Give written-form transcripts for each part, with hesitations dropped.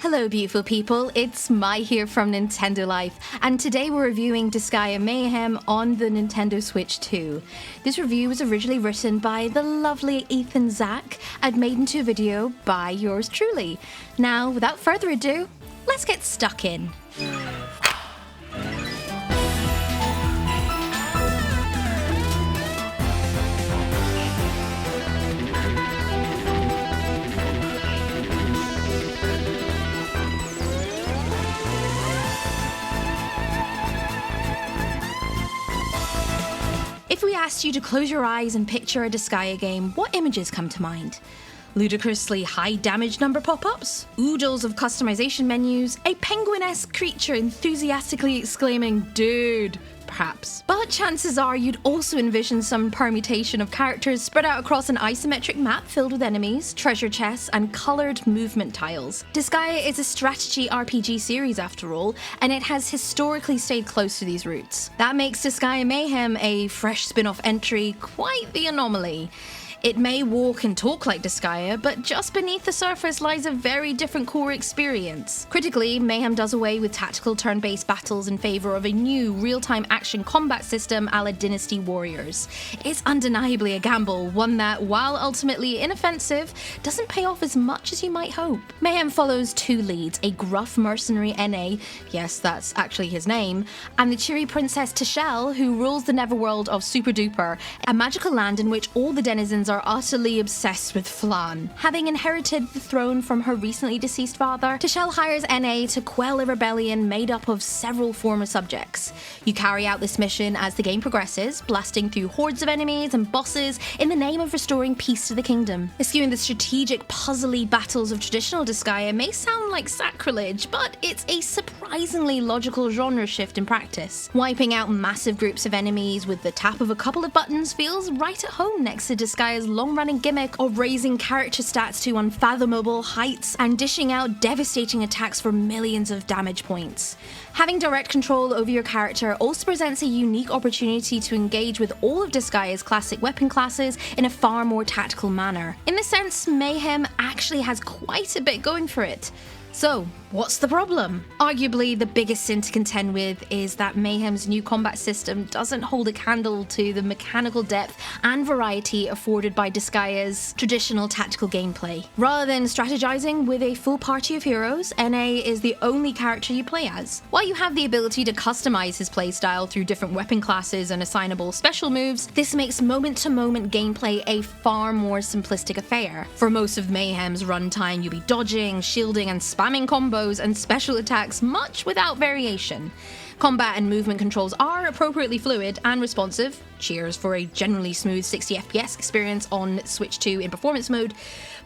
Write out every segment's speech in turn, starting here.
Hello beautiful people, it's Mai here from Nintendo Life, and today we're reviewing Disgaea Mayhem on the Nintendo Switch 2. This review was originally written by the lovely Ethan Zach and made into a video by yours truly. Now, without further ado, let's get stuck in. If we asked you to close your eyes and picture a Disgaea game, what images come to mind? Ludicrously high damage number pop-ups? Oodles of customization menus? A penguin-esque creature enthusiastically exclaiming, "Dude," perhaps. But chances are you'd also envision some permutation of characters spread out across an isometric map filled with enemies, treasure chests, and coloured movement tiles. Disgaea is a strategy RPG series after all, and it has historically stayed close to these roots. That makes Disgaea Mayhem a fresh spin-off entry quite the anomaly. It may walk and talk like Disgaea, but just beneath the surface lies a very different core experience. Critically, Mayhem does away with tactical turn-based battles in favour of a new real-time action combat system a la Dynasty Warriors. It's undeniably a gamble, one that, while ultimately inoffensive, doesn't pay off as much as you might hope. Mayhem follows two leads, a gruff mercenary NA, yes that's actually his name, and the cheery princess Tichelle, who rules the netherworld of Super Duper, a magical land in which all the denizens are utterly obsessed with flan. Having inherited the throne from her recently deceased father, Tichelle hires NA to quell a rebellion made up of several former subjects. You carry out this mission as the game progresses, blasting through hordes of enemies and bosses in the name of restoring peace to the kingdom. Eschewing the strategic, puzzly battles of traditional Disgaea may sound like sacrilege, but it's a surprisingly logical genre shift in practice. Wiping out massive groups of enemies with the tap of a couple of buttons feels right at home next to Disgaea's long-running gimmick of raising character stats to unfathomable heights and dishing out devastating attacks for millions of damage points. Having direct control over your character also presents a unique opportunity to engage with all of Disgaea's classic weapon classes in a far more tactical manner. In this sense, Mayhem actually has quite a bit going for it. So, what's the problem? Arguably, the biggest sin to contend with is that Mayhem's new combat system doesn't hold a candle to the mechanical depth and variety afforded by Disgaea's traditional tactical gameplay. Rather than strategizing with a full party of heroes, NA is the only character you play as. While you have the ability to customize his playstyle through different weapon classes and assignable special moves, this makes moment-to-moment gameplay a far more simplistic affair. For most of Mayhem's runtime, you'll be dodging, shielding, and spamming combos and special attacks much without variation. Combat and movement controls are appropriately fluid and responsive, cheers for a generally smooth 60 FPS experience on Switch 2 in performance mode,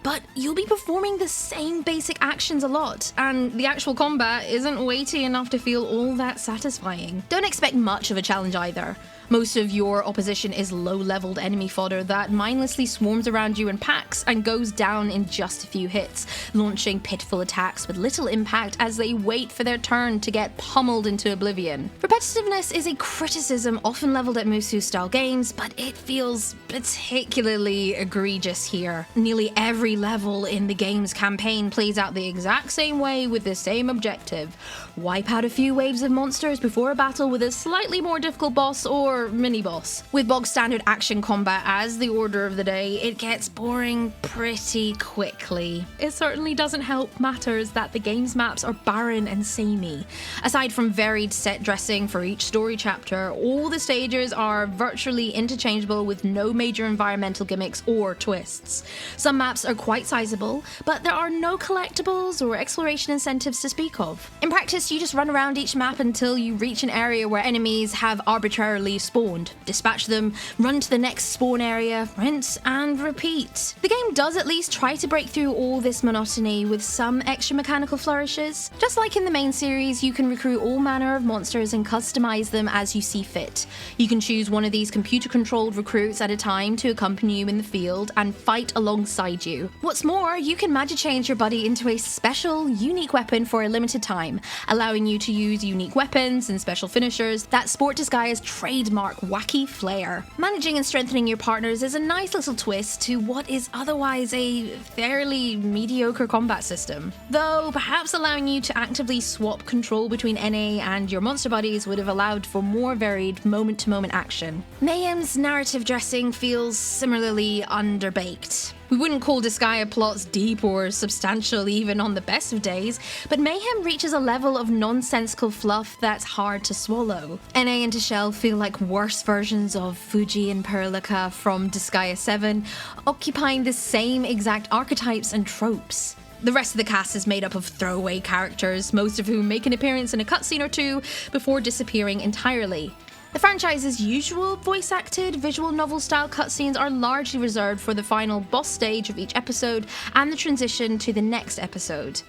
but you'll be performing the same basic actions a lot, and the actual combat isn't weighty enough to feel all that satisfying. Don't expect much of a challenge either. Most of your opposition is low-leveled enemy fodder that mindlessly swarms around you in packs and goes down in just a few hits, launching pitiful attacks with little impact as they wait for their turn to get pummeled into oblivion. Repetitiveness is a criticism often leveled at Musou-style games, but it feels particularly egregious here. Nearly every level in the game's campaign plays out the exact same way with the same objective. Wipe out a few waves of monsters before a battle with a slightly more difficult boss or mini-boss. With bog standard action combat as the order of the day, it gets boring pretty quickly. It certainly doesn't help matters that the game's maps are barren and samey. Aside from varied set dressing for each story chapter, all the stages are virtually interchangeable with no major environmental gimmicks or twists. Some maps are quite sizable, but there are no collectibles or exploration incentives to speak of. In practice, you just run around each map until you reach an area where enemies have arbitrarily spawned. Dispatch them, run to the next spawn area, rinse and repeat. The game does at least try to break through all this monotony with some extra mechanical flourishes. Just like in the main series, you can recruit all manner of monsters and customize them as you see fit. You can choose one of these computer-controlled recruits at a time to accompany you in the field and fight alongside you. too. What's more, you can magic change your buddy into a special, unique weapon for a limited time, allowing you to use unique weapons and special finishers that sport Disgaea's trademark wacky flair. Managing and strengthening your partners is a nice little twist to what is otherwise a fairly mediocre combat system. Though, perhaps allowing you to actively swap control between NA and your monster buddies would have allowed for more varied moment-to-moment action. Mayhem's narrative dressing feels similarly underbaked. We wouldn't call Disgaea plots deep or substantial even on the best of days, but Mayhem reaches a level of nonsensical fluff that's hard to swallow. NA and Tashelle feel like worse versions of Fuji and Perlica from Disgaea 7, occupying the same exact archetypes and tropes. The rest of the cast is made up of throwaway characters, most of whom make an appearance in a cutscene or two before disappearing entirely. The franchise's usual voice-acted, visual novel-style cutscenes are largely reserved for the final boss stage of each episode and the transition to the next episode.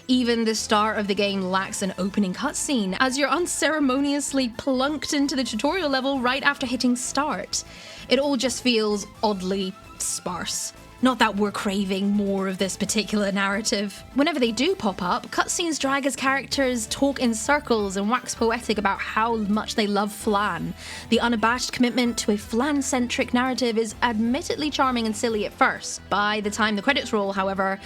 Even the start of the game lacks an opening cutscene, as you're unceremoniously plunked into the tutorial level right after hitting start. It all just feels oddly sparse. Not that we're craving more of this particular narrative. Whenever they do pop up, cutscenes drag as characters talk in circles and wax poetic about how much they love flan. The unabashed commitment to a flan-centric narrative is admittedly charming and silly at first. By the time the credits roll, however,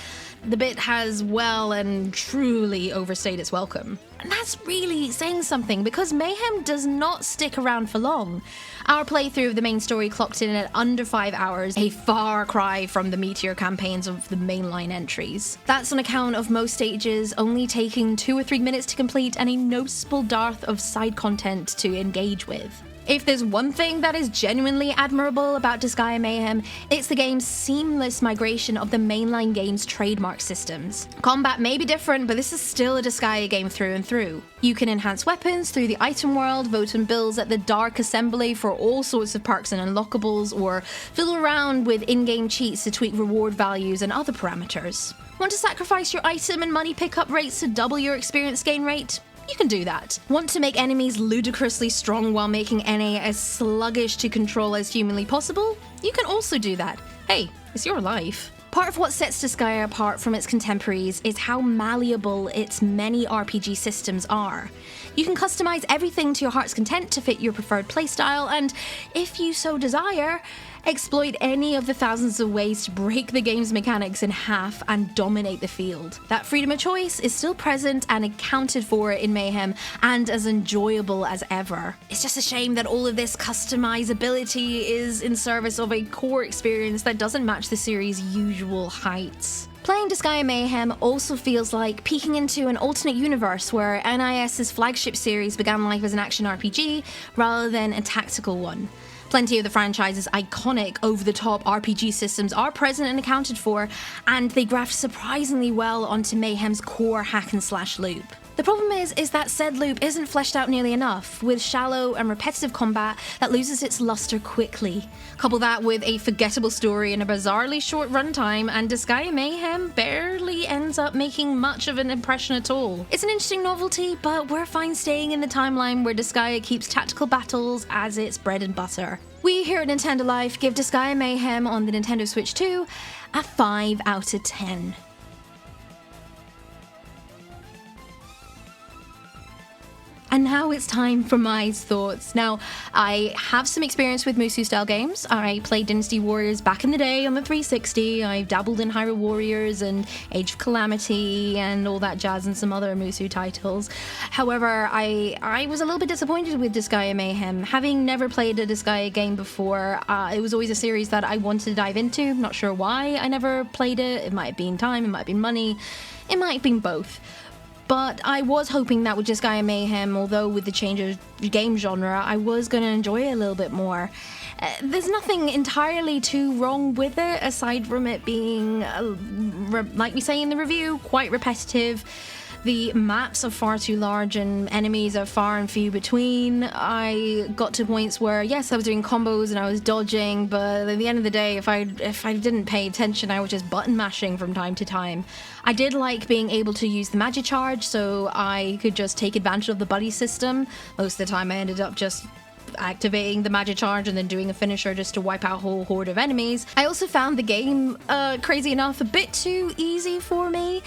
the bit has well and truly overstayed its welcome. And that's really saying something, because Mayhem does not stick around for long. Our playthrough of the main story clocked in at under 5 hours, a far cry from the meteor campaigns of the mainline entries. That's on account of most stages only taking 2 or 3 minutes to complete and a noticeable dearth of side content to engage with. If there's one thing that is genuinely admirable about Disgaea Mayhem, it's the game's seamless migration of the mainline game's trademark systems. Combat may be different, but this is still a Disgaea game through and through. You can enhance weapons through the item world, vote and bills at the Dark Assembly for all sorts of perks and unlockables, or fiddle around with in-game cheats to tweak reward values and other parameters. Want to sacrifice your item and money pickup rates to double your experience gain rate? You can do that. Want to make enemies ludicrously strong while making NA as sluggish to control as humanly possible? You can also do that. Hey, it's your life. Part of what sets Disgaea apart from its contemporaries is how malleable its many RPG systems are. You can customize everything to your heart's content to fit your preferred playstyle, and if you so desire, exploit any of the thousands of ways to break the game's mechanics in half and dominate the field. That freedom of choice is still present and accounted for in Mayhem, and as enjoyable as ever. It's just a shame that all of this customizability is in service of a core experience that doesn't match the series' usual heights. Playing Disgaea Mayhem also feels like peeking into an alternate universe where NIS's flagship series began life as an action RPG rather than a tactical one. Plenty of the franchise's iconic, over-the-top RPG systems are present and accounted for, and they graft surprisingly well onto Mayhem's core hack-and-slash loop. The problem is that said loop isn't fleshed out nearly enough, with shallow and repetitive combat that loses its luster quickly. Couple that with a forgettable story and a bizarrely short runtime, and Disgaea Mayhem barely ends up making much of an impression at all. It's an interesting novelty, but we're fine staying in the timeline where Disgaea keeps tactical battles as its bread and butter. We here at Nintendo Life give Disgaea Mayhem on the Nintendo Switch 2 a 5 out of 10. And now it's time for my thoughts. Now, I have some experience with Musou-style games. I played Dynasty Warriors back in the day on the 360. I've dabbled in Hyrule Warriors and Age of Calamity and all that jazz and some other Musou titles. However, I was a little bit disappointed with Disgaea Mayhem. Having never played a Disgaea game before, it was always a series that I wanted to dive into. Not sure why I never played it. It might have been time, it might have been money, it might have been both. But I was hoping that with Disgaea Mayhem, although with the change of game genre, I was going to enjoy it a little bit more. There's nothing entirely too wrong with it, aside from it being, like we say in the review, quite repetitive. The maps are far too large and enemies are far and few between. I got to points where, yes, I was doing combos and I was dodging, but at the end of the day, if I didn't pay attention, I was just button mashing from time to time. I did like being able to use the magic charge, so I could just take advantage of the buddy system. Most of the time I ended up just activating the magic charge and then doing a finisher just to wipe out a whole horde of enemies. I also found the game, crazy enough, a bit too easy for me,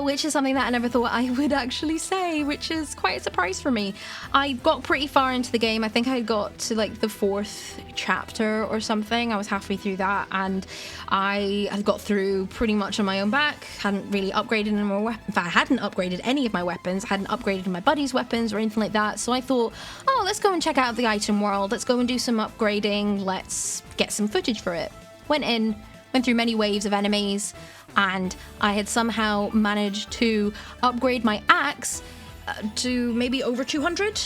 which is something that I never thought I would actually say, which is quite a surprise for me. I got pretty far into the game. I think I got to like the 4th chapter or something. I was halfway through that, and I had got through pretty much on my own back. Hadn't really upgraded any more weapons. In fact, I hadn't upgraded any of my weapons. I hadn't upgraded my buddy's weapons or anything like that. So I thought, oh, let's go and check out the item world. Let's go and do some upgrading. Let's get some footage for it. Went through many waves of enemies, and I had somehow managed to upgrade my axe to maybe over 200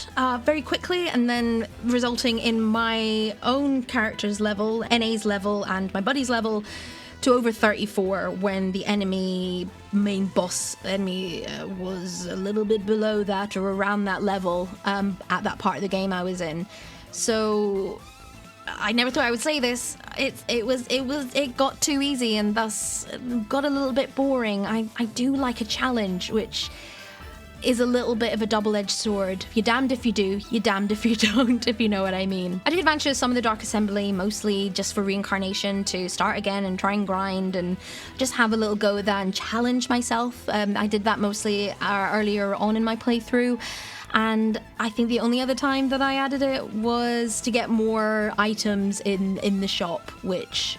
very quickly, and then resulting in my own character's level, NA's level, and my buddy's level to over 34 when the main boss enemy was a little bit below that or around that level at that part of the game I was in. So I never thought I would say this. It got too easy and thus got a little bit boring. I do like a challenge, which is a little bit of a double-edged sword. You're damned if you do, you're damned if you don't, if you know what I mean. I took advantage of some of the Dark Assembly, mostly just for reincarnation, to start again and try and grind and just have a little go at that and challenge myself. I did that mostly earlier on in my playthrough, and I think the only other time that I added it was to get more items in the shop, which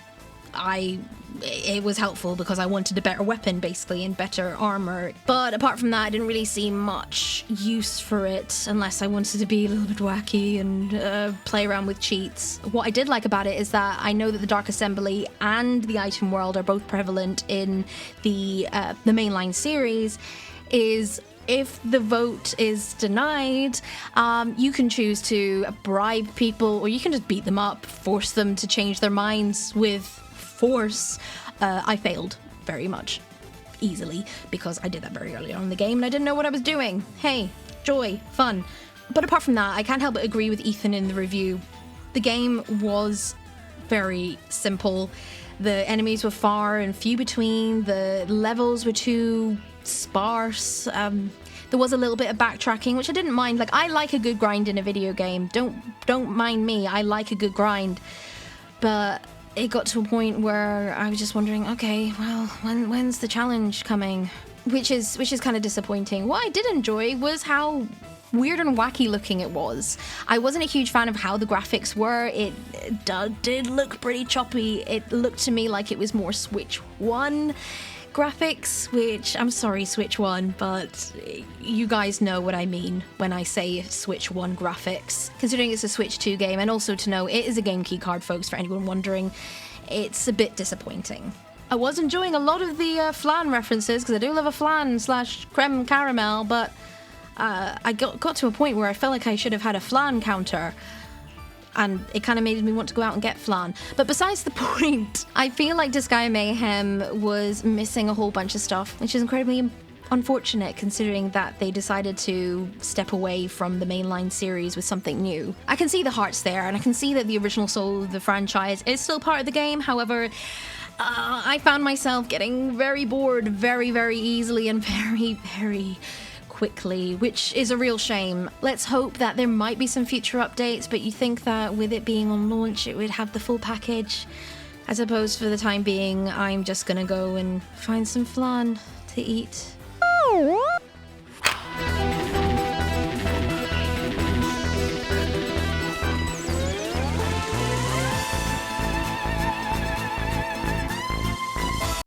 it was helpful because I wanted a better weapon, basically, and better armor. But apart from that, I didn't really see much use for it unless I wanted to be a little bit wacky and play around with cheats. What I did like about it is that I know that the Dark Assembly and the item world are both prevalent in the mainline series. If the vote is denied, you can choose to bribe people, or you can just beat them up, force them to change their minds with force. I failed very much easily because I did that very early on in the game and I didn't know what I was doing. Hey, joy, fun. But apart from that, I can't help but agree with Ethan in the review. The game was very simple. The enemies were far and few between. The levels were too sparse. There was a little bit of backtracking, which I didn't mind. Like, I like a good grind in a video game. Don't mind me. I like a good grind. But it got to a point where I was just wondering, okay, well, when's the challenge coming? Which is kind of disappointing. What I did enjoy was how weird and wacky looking it was. I wasn't a huge fan of how the graphics were. It did look pretty choppy. It looked to me like it was more Switch 1 graphics, which, I'm sorry, Switch 1, but you guys know what I mean when I say Switch 1 graphics. Considering it's a Switch 2 game, and also to know it is a game key card, folks, for anyone wondering, it's a bit disappointing. I was enjoying a lot of the flan references, because I do love a flan / creme caramel, but I got to a point where I felt like I should have had a flan counter, and it kind of made me want to go out and get flan. But besides the point, I feel like Disgaea Mayhem was missing a whole bunch of stuff, which is incredibly unfortunate considering that they decided to step away from the mainline series with something new. I can see the hearts there, and I can see that the original soul of the franchise is still part of the game. However, I found myself getting very bored very, very easily and very, very quickly, which is a real shame. Let's hope that there might be some future updates, but you think that with it being on launch it would have the full package? I suppose for the time being I'm just gonna go and find some flan to eat.